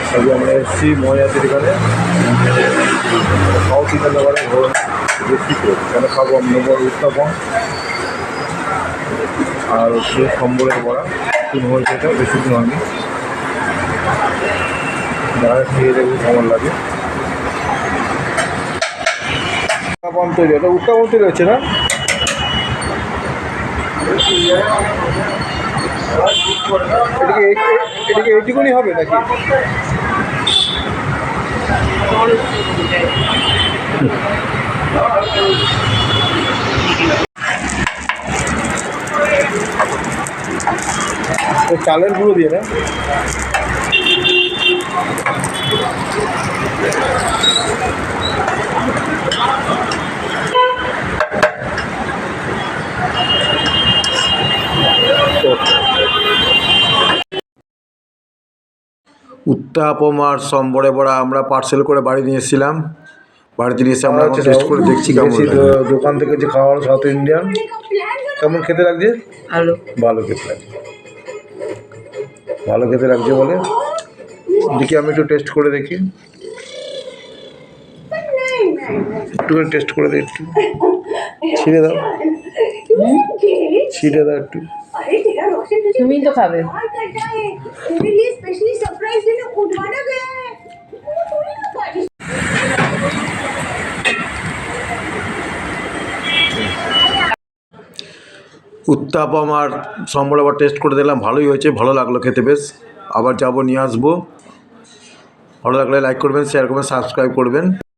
আজকে আমরা এসেছি মহিলাদের এখানে সাউথ ইন্ডিয়ান খাবারের বেশি করে কেন খাবো আমি নেবো উত্তাপম আর হচ্ছে সম্বরের বড়া নতুন হয়েছে এটা বেশি দিন হয়নি যারা খেয়ে দেখবে কেমন লাগে উত্তাপম তৈরি এটা উত্তাপম তৈরি হচ্ছে না এটাকে এইটুকুনি হবে নাকি চালের গুঁড়ো দিয়ে না উত্তাপম আর সম্বরে বড়া আমরা পার্সেল করে বাড়ি নিয়ে এসেছিলাম বাড়িতে নিয়ে এসে আমরা টেস্ট করে দেখছি কেমন দোকান থেকে যে খাওয়া হলো সাউথ ইন্ডিয়ান কেমন খেতে লাগছে ভালো খেতে লাগছে ভালো খেতে লাগছে বলে দেখি আমি একটু টেস্ট করে দেখি একটুখানি টেস্ট করে দিই একটু ছিঁড়ে দাও একটু তুমি তো খাবে উত্তাপম আর সম্বর আবার টেস্ট করে দিলাম ভালোই হয়েছে ভালো লাগলো খেতে বেশ আবার যাবো নিয়ে আসবো ভালো লাগলে লাইক করবেন শেয়ার করবেন সাবস্ক্রাইব করবেন